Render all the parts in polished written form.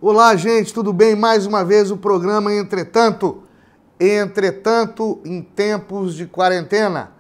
Olá, gente, tudo bem? Mais uma vez o programa Entretanto. Entretanto, em tempos de quarentena.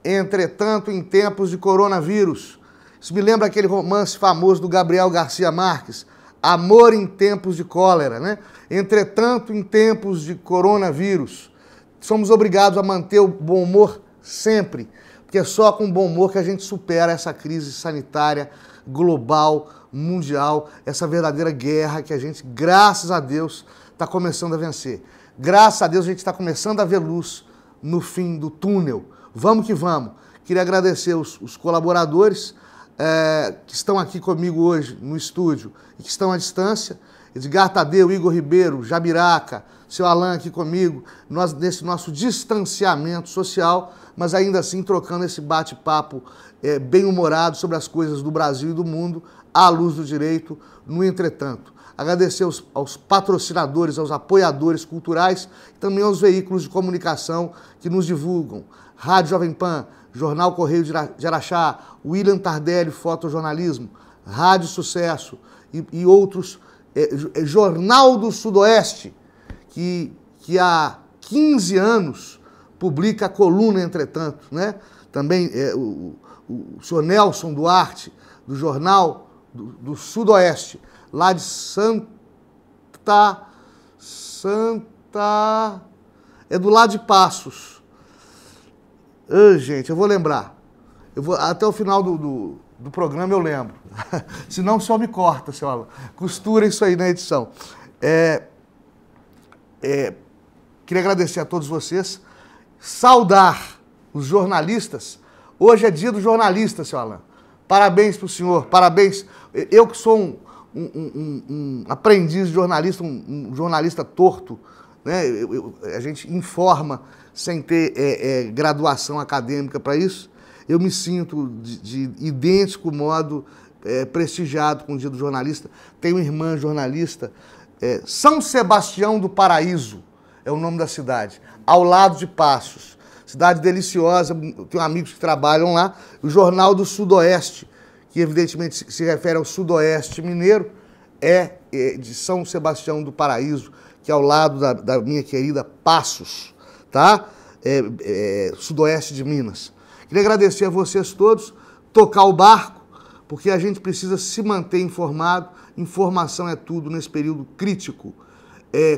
Entretanto, em tempos de coronavírus. Isso me lembra aquele romance famoso do Gabriel Garcia Marques, Amor em Tempos de Cólera, né? Entretanto, em tempos de coronavírus. Somos obrigados a manter o bom humor sempre, porque é só com bom humor que a gente supera essa crise sanitária global, mundial, essa verdadeira guerra que a gente, graças a Deus, está começando a vencer. Graças a Deus a gente está começando a ver luz no fim do túnel. Vamos que vamos. Queria agradecer os colaboradores que estão aqui comigo hoje no estúdio e que estão à distância. Edgar Tadeu, Igor Ribeiro, Jabiraca, seu Alan aqui comigo, nós nesse nosso distanciamento social, mas ainda assim trocando esse bate-papo bem-humorado sobre as coisas do Brasil e do mundo, à luz do direito, no entretanto. Agradecer aos patrocinadores, aos apoiadores culturais e também aos veículos de comunicação que nos divulgam. Rádio Jovem Pan, Jornal Correio de Araxá, William Tardelli, Fotojornalismo, Rádio Sucesso e outros, Jornal do Sudoeste, que há 15 anos publica a coluna Entretanto, né? Também o senhor Nelson Duarte, do Jornal do Sudoeste, lá de é do lado de Passos. Gente, eu vou lembrar. Até o final do programa eu lembro. Senão o senhor me corta, seu Alan. Costura isso aí na edição. Queria agradecer a todos vocês. Saudar os jornalistas. Hoje é dia do jornalista, seu Alan. Parabéns para o senhor. Parabéns. Eu que sou um aprendiz de jornalista, um jornalista torto, né? A gente informa sem ter graduação acadêmica para isso. Eu me sinto de idêntico modo prestigiado com o dia do jornalista. Tenho irmã jornalista. São Sebastião do Paraíso é o nome da cidade, ao lado de Passos. Cidade deliciosa, tenho amigos que trabalham lá. O Jornal do Sudoeste, que evidentemente se refere ao Sudoeste mineiro, é de São Sebastião do Paraíso, que é ao lado da minha querida Passos, tá? Sudoeste de Minas. Queria agradecer a vocês todos, tocar o barco, porque a gente precisa se manter informado. Informação é tudo nesse período crítico.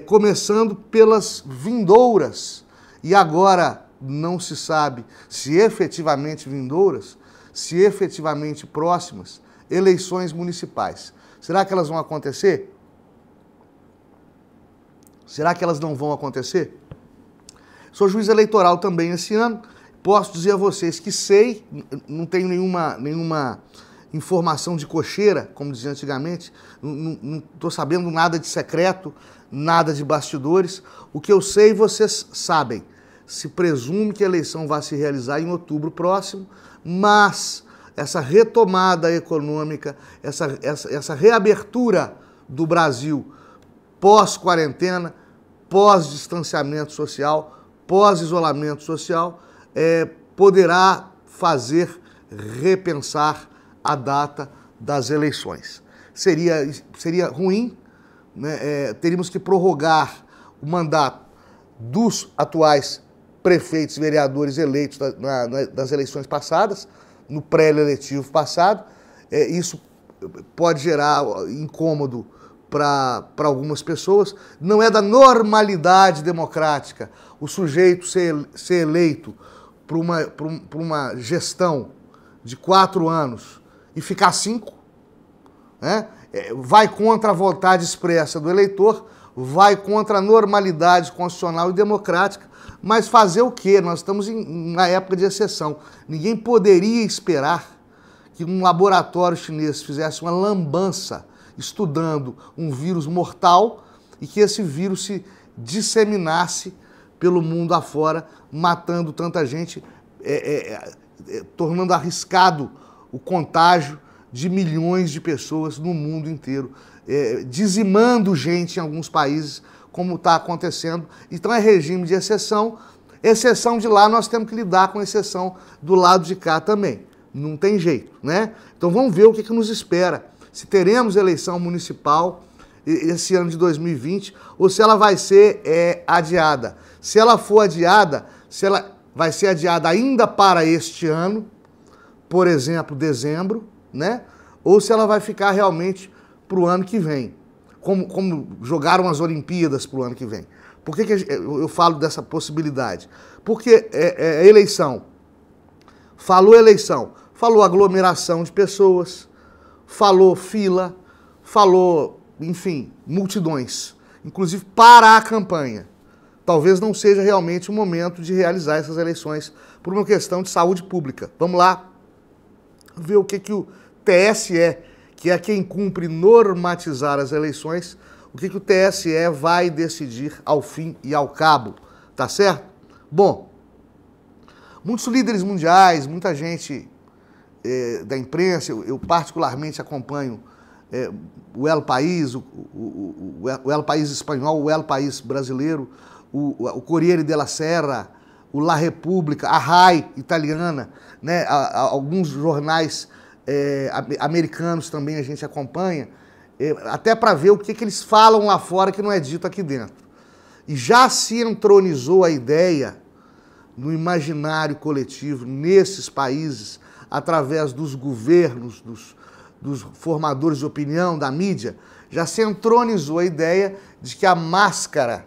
Começando pelas vindouras, e agora não se sabe se efetivamente vindouras, se efetivamente próximas, eleições municipais. Será que elas vão acontecer? Será que elas não vão acontecer? Sou juiz eleitoral também esse ano. Posso dizer a vocês que sei, não tenho nenhuma informação de cocheira, como dizia antigamente, não estou sabendo nada de secreto, nada de bastidores. O que eu sei, vocês sabem. Se presume que a eleição vai se realizar em outubro próximo, mas essa retomada econômica, essa reabertura do Brasil pós-quarentena, pós-distanciamento social, pós-isolamento social, poderá fazer repensar a data das eleições. Seria ruim, né? Teríamos que prorrogar o mandato dos atuais prefeitos e vereadores eleitos nas eleições passadas, no pré-eletivo passado. Isso pode gerar incômodo para algumas pessoas. Não é da normalidade democrática o sujeito ser eleito por uma gestão de 4 anos e ficar 5, né? Vai contra a vontade expressa do eleitor, vai contra a normalidade constitucional e democrática, mas fazer o quê? Nós estamos na época de exceção. Ninguém poderia esperar que um laboratório chinês fizesse uma lambança estudando um vírus mortal e que esse vírus se disseminasse pelo mundo afora, matando tanta gente, tornando arriscado o contágio de milhões de pessoas no mundo inteiro, dizimando gente em alguns países, como está acontecendo. Então é regime de exceção. Exceção de lá, nós temos que lidar com exceção do lado de cá também. Não tem jeito, né? Então vamos ver o que nos espera. Se teremos eleição municipal esse ano de 2020, ou se ela vai ser adiada. Se ela for adiada, se ela vai ser adiada ainda para este ano, por exemplo, dezembro, né? Ou se ela vai ficar realmente para o ano que vem, como jogaram as Olimpíadas para o ano que vem. Por que eu falo dessa possibilidade? Porque eleição. Falou eleição, falou aglomeração de pessoas, falou fila, falou, enfim, multidões, inclusive para a campanha. Talvez não seja realmente o momento de realizar essas eleições por uma questão de saúde pública. Vamos lá ver o que o TSE, que é quem cumpre normatizar as eleições, o que o TSE vai decidir ao fim e ao cabo, tá certo? Bom, muitos líderes mundiais, muita gente da imprensa, eu particularmente acompanho o El País, o El País espanhol, o El País brasileiro, o Corriere della Sera, o La Repubblica, a RAI italiana, né? Alguns jornais americanos também a gente acompanha, até para ver o que eles falam lá fora que não é dito aqui dentro. E já se entronizou a ideia no imaginário coletivo nesses países, através dos governos, dos formadores de opinião, da mídia, já se entronizou a ideia de que a máscara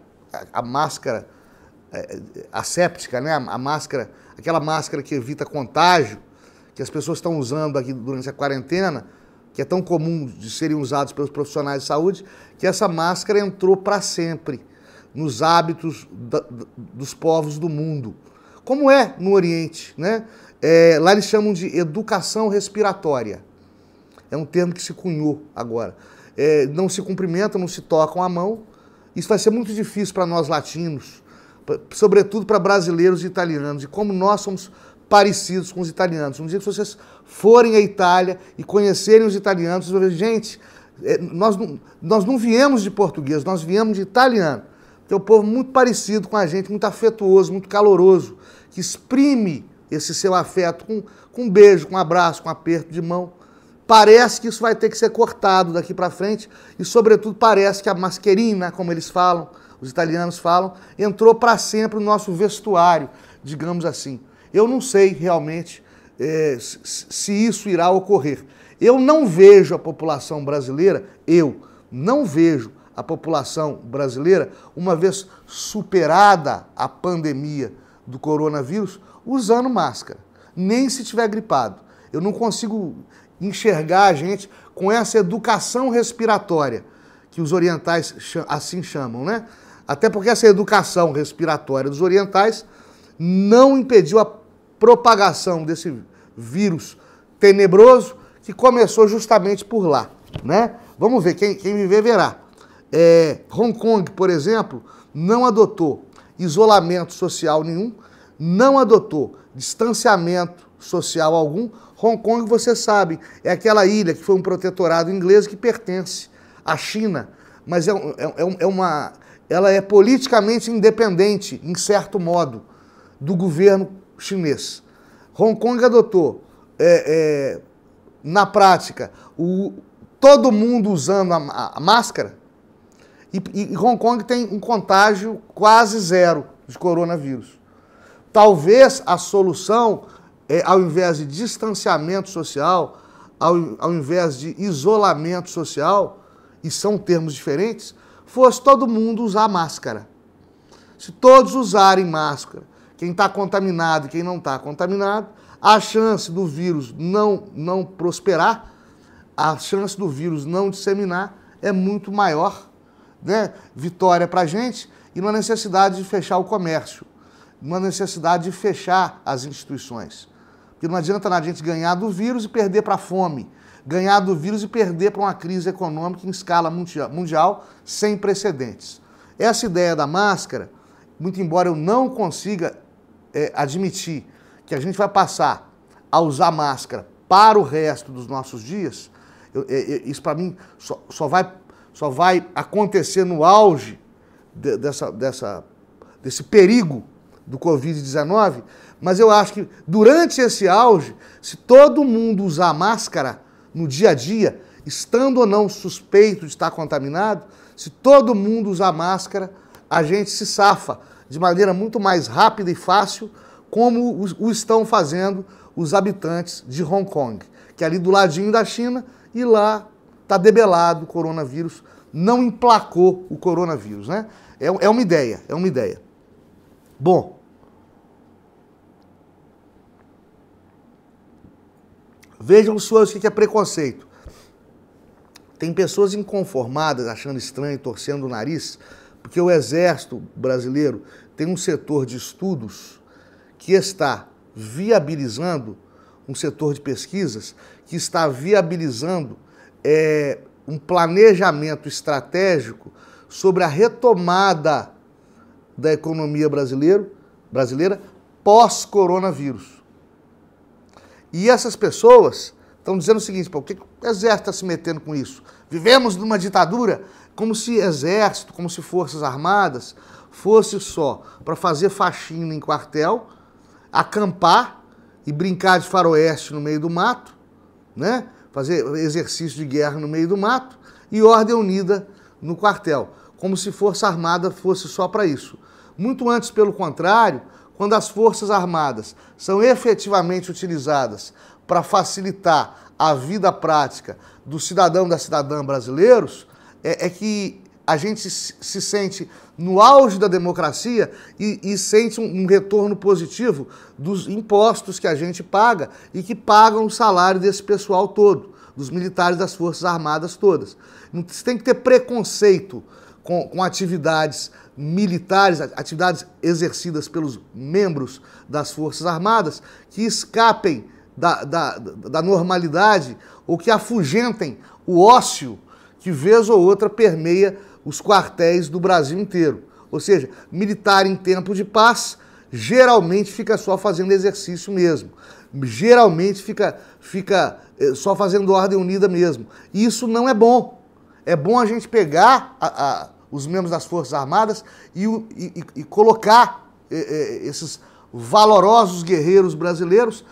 asséptica, né? A máscara, aquela máscara que evita contágio, que as pessoas estão usando aqui durante a quarentena, que é tão comum de serem usados pelos profissionais de saúde, que essa máscara entrou para sempre nos hábitos dos povos do mundo, como é no Oriente, né? Lá eles chamam de educação respiratória. É um termo que se cunhou agora. Não se cumprimentam, não se tocam a mão. Isso vai ser muito difícil para nós latinos, sobretudo para brasileiros e italianos, e como nós somos parecidos com os italianos. Um dia que vocês forem à Itália e conhecerem os italianos, vocês vão ver, gente, nós não viemos de português, nós viemos de italiano. É um povo muito parecido com a gente, muito afetuoso, muito caloroso, que exprime esse seu afeto com um beijo, com um abraço, com um aperto de mão. Parece que isso vai ter que ser cortado daqui para frente e, sobretudo, parece que a mascherina, como eles falam, os italianos falam, entrou para sempre no nosso vestuário, digamos assim. Eu não sei realmente se isso irá ocorrer. Eu não vejo a população brasileira, uma vez superada a pandemia do coronavírus, usando máscara, nem se tiver gripado. Eu não consigo enxergar a gente com essa educação respiratória, que os orientais assim chamam, né? Até porque essa educação respiratória dos orientais não impediu a propagação desse vírus tenebroso que começou justamente por lá, né? Vamos ver, quem viver verá. Hong Kong, por exemplo, não adotou isolamento social nenhum, não adotou distanciamento social algum. Hong Kong, você sabe, é aquela ilha que foi um protetorado inglês que pertence à China, mas ela é politicamente independente, em certo modo, do governo chinês. Hong Kong adotou, na prática, todo mundo usando a máscara, e Hong Kong tem um contágio quase zero de coronavírus. Talvez a solução, ao invés de distanciamento social, ao invés de isolamento social, e são termos diferentes, fosse todo mundo usar máscara. Se todos usarem máscara, quem está contaminado e quem não está contaminado, a chance do vírus não prosperar, a chance do vírus não disseminar é muito maior, né? Vitória para a gente e uma necessidade de fechar o comércio, uma necessidade de fechar as instituições. Porque não adianta a gente ganhar do vírus e perder para a fome, ganhar do vírus e perder para uma crise econômica em escala mundial sem precedentes. Essa ideia da máscara, muito embora eu não consiga admitir que a gente vai passar a usar máscara para o resto dos nossos dias, isso para mim só vai acontecer no auge desse perigo do Covid-19, mas eu acho que durante esse auge, se todo mundo usar máscara, no dia a dia, estando ou não suspeito de estar contaminado, se todo mundo usar máscara, a gente se safa de maneira muito mais rápida e fácil, como o estão fazendo os habitantes de Hong Kong, que é ali do ladinho da China, e lá está debelado o coronavírus, não emplacou o coronavírus, né? É uma ideia, é uma ideia. Bom, vejam os senhores o que é preconceito. Tem pessoas inconformadas, achando estranho, torcendo o nariz, porque o Exército Brasileiro tem um setor de estudos que está viabilizando, um setor de pesquisas, que está viabilizando um planejamento estratégico sobre a retomada da economia brasileira pós-coronavírus. E essas pessoas estão dizendo o seguinte: por que o Exército está se metendo com isso? Vivemos numa ditadura, como se Exército, como se Forças Armadas fosse só para fazer faxina em quartel, acampar e brincar de faroeste no meio do mato, né? Fazer exercício de guerra no meio do mato e ordem unida no quartel, como se Força Armada fosse só para isso. Muito antes, pelo contrário, quando as Forças Armadas são efetivamente utilizadas para facilitar a vida prática do cidadão e da cidadã brasileiros, é que a gente se sente no auge da democracia e sente um retorno positivo dos impostos que a gente paga e que pagam o salário desse pessoal todo, dos militares das Forças Armadas todas. Você tem que ter preconceito com atividades militares, atividades exercidas pelos membros das Forças Armadas que escapem da normalidade ou que afugentem o ócio que vez ou outra permeia os quartéis do Brasil inteiro. Ou seja, militar em tempo de paz geralmente fica só fazendo exercício mesmo. Geralmente fica só fazendo ordem unida mesmo. E isso não é bom. É bom a gente pegar os membros das Forças Armadas e colocar esses valorosos guerreiros brasileiros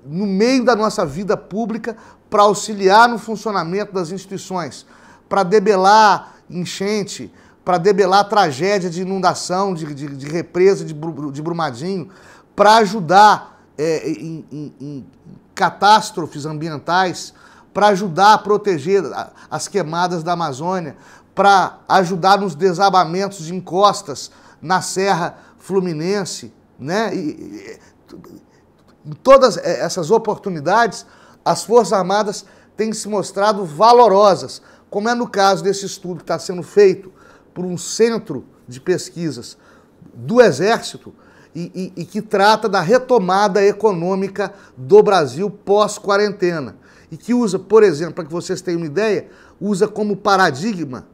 no meio da nossa vida pública para auxiliar no funcionamento das instituições, para debelar enchente, para debelar tragédia de inundação, de represa de Brumadinho, para ajudar em catástrofes ambientais, para ajudar a proteger as queimadas da Amazônia, para ajudar nos desabamentos de encostas na Serra Fluminense, né? Em todas essas oportunidades, as Forças Armadas têm se mostrado valorosas, como é no caso desse estudo que está sendo feito por um centro de pesquisas do Exército e que trata da retomada econômica do Brasil pós-quarentena. E que usa, por exemplo, para que vocês tenham uma ideia, usa como paradigma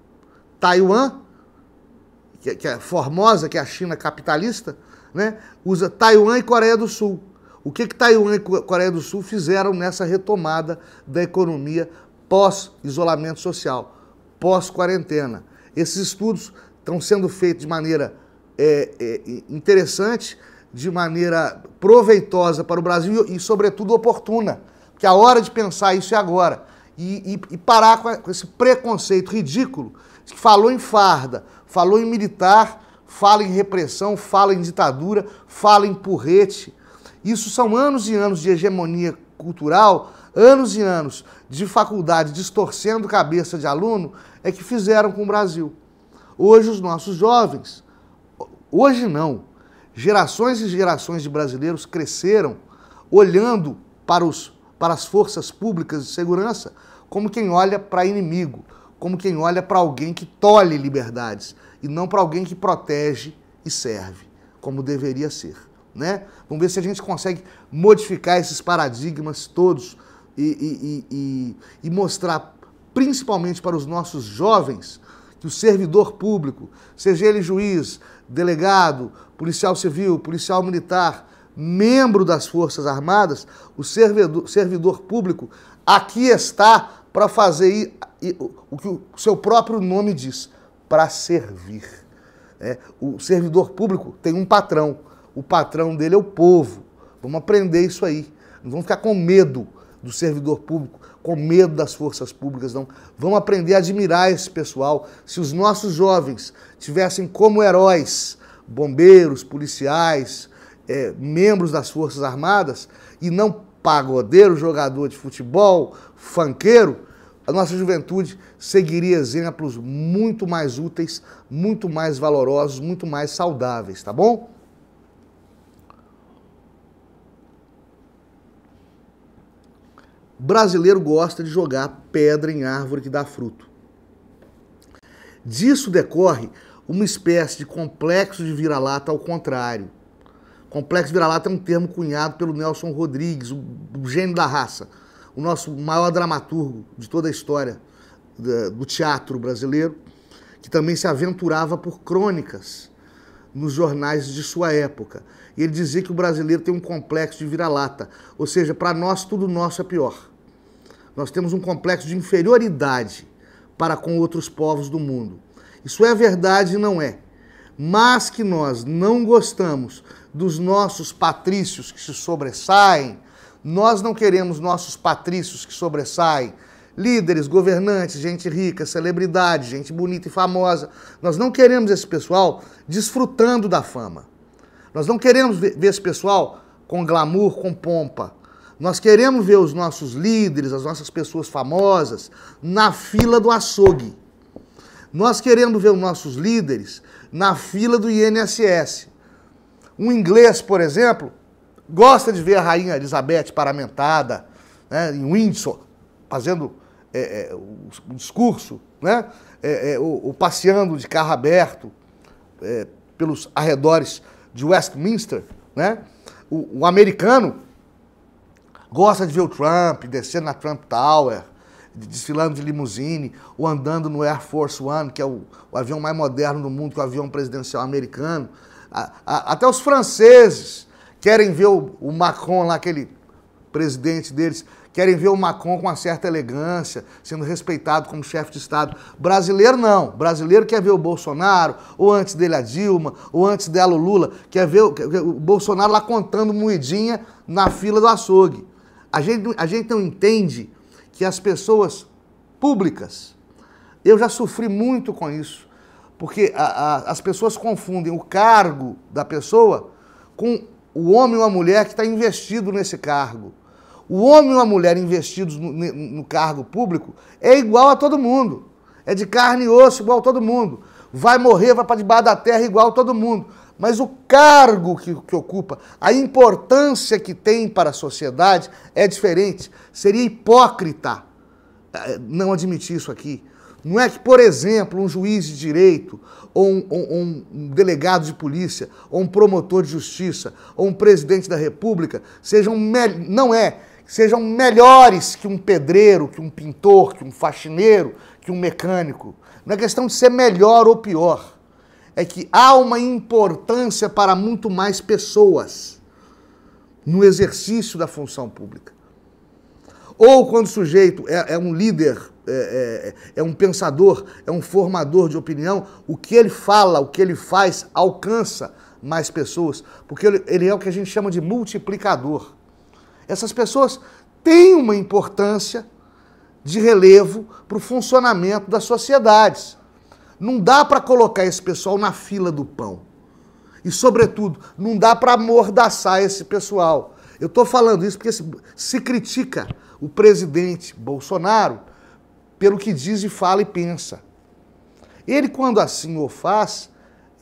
Taiwan, que é Formosa, que é a China capitalista, né? Usa Taiwan e Coreia do Sul. O que Taiwan e Coreia do Sul fizeram nessa retomada da economia pós-isolamento social, pós-quarentena? Esses estudos estão sendo feitos de maneira interessante, de maneira proveitosa para o Brasil e, sobretudo, oportuna. Porque a hora de pensar isso é agora. E parar com esse preconceito ridículo que falou em farda, falou em militar, fala em repressão, fala em ditadura, fala em porrete. Isso são anos e anos de hegemonia cultural, anos e anos de faculdade distorcendo cabeça de aluno, é que fizeram com o Brasil. Hoje os nossos jovens, hoje não, gerações e gerações de brasileiros cresceram olhando para as forças públicas de segurança como quem olha para inimigo, como quem olha para alguém que tolhe liberdades e não para alguém que protege e serve, como deveria ser, né? Vamos ver se a gente consegue modificar esses paradigmas todos e mostrar, principalmente para os nossos jovens, que o servidor público, seja ele juiz, delegado, policial civil, policial militar, membro das Forças Armadas, o servidor público aqui está para fazer o que o seu próprio nome diz, para servir. O servidor público tem um patrão, o patrão dele é o povo. Vamos aprender isso aí. Não vamos ficar com medo do servidor público, com medo das forças públicas, não. Vamos aprender a admirar esse pessoal. Se os nossos jovens tivessem como heróis bombeiros, policiais, membros das Forças Armadas, e não pagodeiro, jogador de futebol, funkeiro, a nossa juventude seguiria exemplos muito mais úteis, muito mais valorosos, muito mais saudáveis, tá bom? Brasileiro gosta de jogar pedra em árvore que dá fruto. Disso decorre uma espécie de complexo de vira-lata ao contrário. Complexo de vira-lata é um termo cunhado pelo Nelson Rodrigues, o gênio da raça, o nosso maior dramaturgo de toda a história do teatro brasileiro, que também se aventurava por crônicas nos jornais de sua época. E ele dizia que o brasileiro tem um complexo de vira-lata, ou seja, para nós tudo nosso é pior. Nós temos um complexo de inferioridade para com outros povos do mundo. Isso é verdade e não é. Mas que nós não gostamos dos nossos patrícios que se sobressaem, nós não queremos nossos patrícios que sobressaem, líderes, governantes, gente rica, celebridade, gente bonita e famosa. Nós não queremos esse pessoal desfrutando da fama. Nós não queremos ver esse pessoal com glamour, com pompa. Nós queremos ver os nossos líderes, as nossas pessoas famosas, na fila do açougue. Nós queremos ver os nossos líderes na fila do INSS. Um inglês, por exemplo, gosta de ver a rainha Elizabeth paramentada, né, em Windsor, fazendo o discurso, né, o passeando de carro aberto pelos arredores de Westminster. Né? O americano gosta de ver o Trump descendo na Trump Tower, desfilando de limusine, ou andando no Air Force One, que é o avião mais moderno do mundo, que é o avião presidencial americano. Até os franceses querem ver o Macron lá, aquele presidente deles, querem ver o Macron com uma certa elegância, sendo respeitado como chefe de Estado. Brasileiro não. Brasileiro quer ver o Bolsonaro, ou antes dele a Dilma, ou antes dela o Lula, quer ver o Bolsonaro lá contando moedinha na fila do açougue. A gente não entende que as pessoas públicas, eu já sofri muito com isso, porque as pessoas confundem o cargo da pessoa com o homem ou a mulher que está investido nesse cargo. O homem ou a mulher investidos no cargo público é igual a todo mundo. É de carne e osso igual a todo mundo. Vai morrer, vai para debaixo da terra igual a todo mundo. Mas o cargo que ocupa, a importância que tem para a sociedade é diferente. Seria hipócrita não admitir isso aqui. Não é que, por exemplo, um juiz de direito, ou um delegado de polícia, ou um promotor de justiça, ou um presidente da república, sejam melhores que um pedreiro, que um pintor, que um faxineiro, que um mecânico. Não é questão de ser melhor ou pior. É que há uma importância para muito mais pessoas no exercício da função pública. Ou quando o sujeito é um líder, é um pensador, é um formador de opinião, o que ele fala, o que ele faz, alcança mais pessoas, porque ele é o que a gente chama de multiplicador. Essas pessoas têm uma importância de relevo para o funcionamento das sociedades. Não dá para colocar esse pessoal na fila do pão. E, sobretudo, não dá para amordaçar esse pessoal. Eu estou falando isso porque se critica o presidente Bolsonaro pelo que diz e fala e pensa. Ele, quando assim o faz,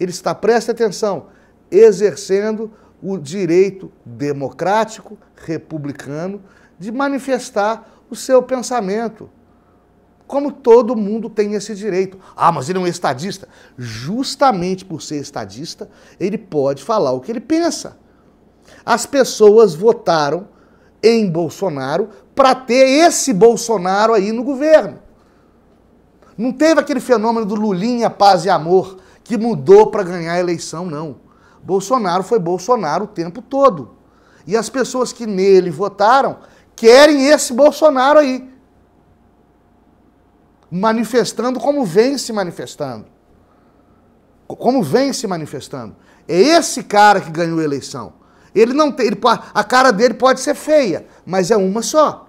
ele está, preste atenção, exercendo o direito democrático, republicano, de manifestar o seu pensamento. Como todo mundo tem esse direito. Ah, mas ele é um estadista. Justamente por ser estadista, ele pode falar o que ele pensa. As pessoas votaram em Bolsonaro para ter esse Bolsonaro aí no governo. Não teve aquele fenômeno do Lulinha, paz e amor, que mudou para ganhar a eleição, não. Bolsonaro foi Bolsonaro o tempo todo. E as pessoas que nele votaram querem esse Bolsonaro aí. Manifestando como vem se manifestando. Como vem se manifestando. É esse cara que ganhou a eleição. Ele não tem, a cara dele pode ser feia, mas é uma só.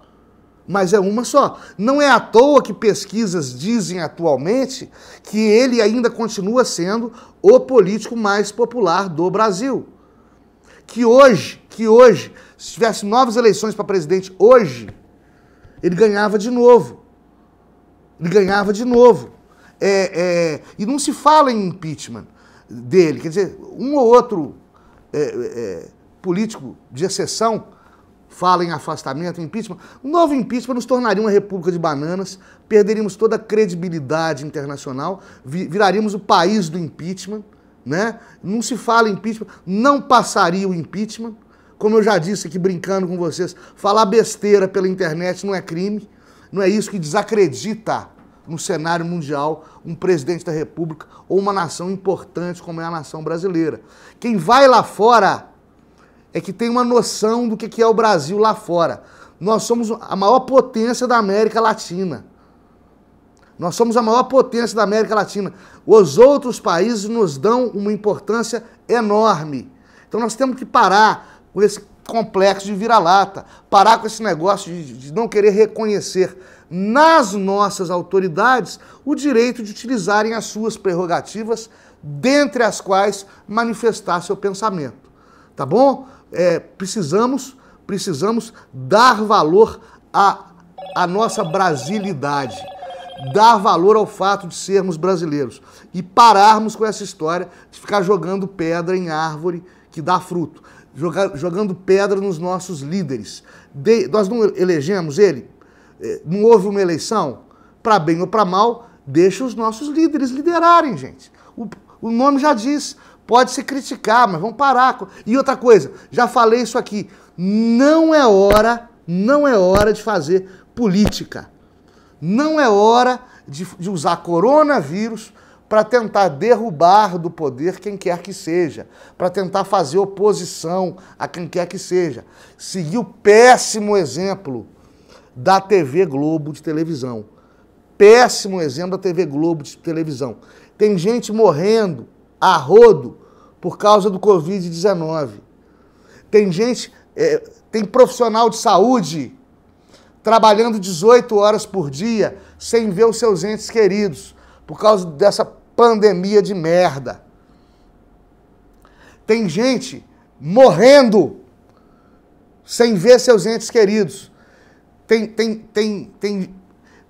mas é uma só. Não é à toa que pesquisas dizem atualmente que ele ainda continua sendo o político mais popular do Brasil. Que hoje, se tivesse novas eleições para presidente hoje, ele ganhava de novo. Ele ganhava de novo. E não se fala em impeachment dele. Quer dizer, um ou outro político de exceção fala em afastamento, impeachment. Um novo impeachment nos tornaria uma república de bananas, perderíamos toda a credibilidade internacional, viraríamos o país do impeachment, né? Não se fala em impeachment, não passaria o impeachment. Como eu já disse aqui brincando com vocês, falar besteira pela internet não é crime, não é isso que desacredita no cenário mundial um presidente da República ou uma nação importante como é a nação brasileira. Quem vai lá fora é que tem uma noção do que é o Brasil lá fora. Nós somos a maior potência da América Latina. Nós somos a maior potência da América Latina. Os outros países nos dão uma importância enorme. Então nós temos que parar com esse complexo de vira-lata, parar com esse negócio de não querer reconhecer nas nossas autoridades o direito de utilizarem as suas prerrogativas, dentre as quais manifestar seu pensamento. Tá bom? Precisamos dar valor à nossa brasilidade, dar valor ao fato de sermos brasileiros e pararmos com essa história de ficar jogando pedra em árvore que dá fruto, jogando pedra nos nossos líderes. Nós não elegemos ele? Não houve uma eleição? Para bem ou para mal, deixa os nossos líderes liderarem, gente. O nome já diz. Pode se criticar, mas vamos parar. E outra coisa, já falei isso aqui, não é hora de fazer política. Não é hora de usar coronavírus para tentar derrubar do poder quem quer que seja, para tentar fazer oposição a quem quer que seja. Seguir o péssimo exemplo da TV Globo de televisão. Péssimo exemplo da TV Globo de televisão. Tem gente morrendo a rodo por causa do Covid-19. Tem gente, tem profissional de saúde trabalhando 18 horas por dia sem ver os seus entes queridos por causa dessa pandemia de merda. Tem gente morrendo sem ver seus entes queridos.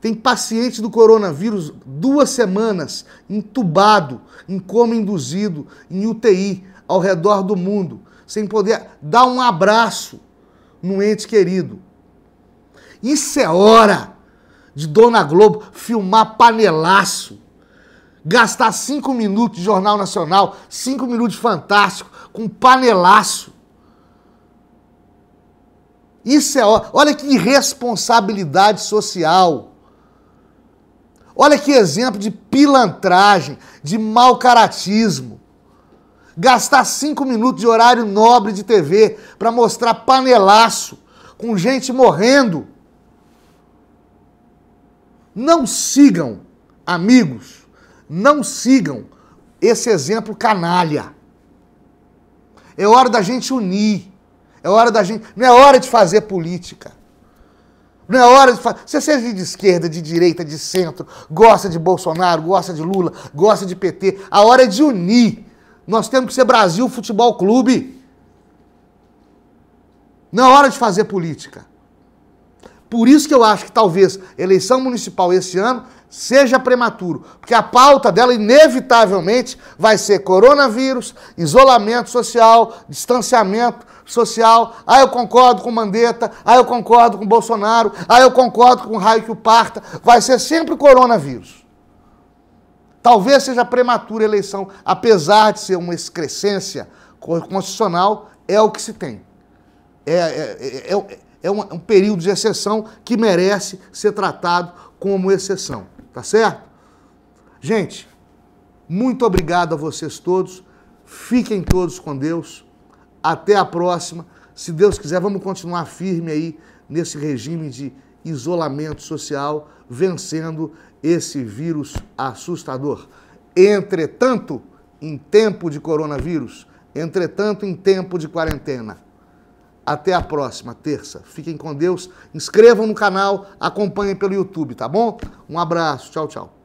Tem paciente do coronavírus 2 semanas entubado, em coma induzido, em UTI, ao redor do mundo, sem poder dar um abraço no ente querido. Isso é hora de Dona Globo filmar panelaço, gastar 5 minutos de Jornal Nacional, 5 minutos de Fantástico, com panelaço. Isso é hora. Olha que irresponsabilidade social. Olha que exemplo de pilantragem, de mau caratismo. Gastar 5 minutos de horário nobre de TV para mostrar panelaço com gente morrendo. Não sigam, amigos, não sigam esse exemplo canalha. É hora da gente unir. É hora da gente. Não é hora de fazer política. Não é hora de fazer. Se você é de esquerda, de direita, de centro, gosta de Bolsonaro, gosta de Lula, gosta de PT, a hora é de unir. Nós temos que ser Brasil Futebol Clube. Não é hora de fazer política. Por isso que eu acho que talvez eleição municipal esse ano seja prematuro, porque a pauta dela inevitavelmente vai ser coronavírus, isolamento social, distanciamento social. Eu concordo com Mandetta, eu concordo com Bolsonaro, eu concordo com o raio que o parta. Vai ser sempre o coronavírus. Talvez seja prematura a eleição, apesar de ser uma excrescência constitucional, é o que se tem. É um período de exceção que merece ser tratado como exceção, tá certo? Gente, muito obrigado a vocês todos. Fiquem todos com Deus. Até a próxima. Se Deus quiser, vamos continuar firme aí nesse regime de isolamento social, vencendo esse vírus assustador. Entretanto, em tempo de coronavírus, entretanto, em tempo de quarentena, Até a próxima, terça. Fiquem com Deus. Inscrevam no canal, acompanhem pelo YouTube, tá bom? Um abraço. Tchau, tchau.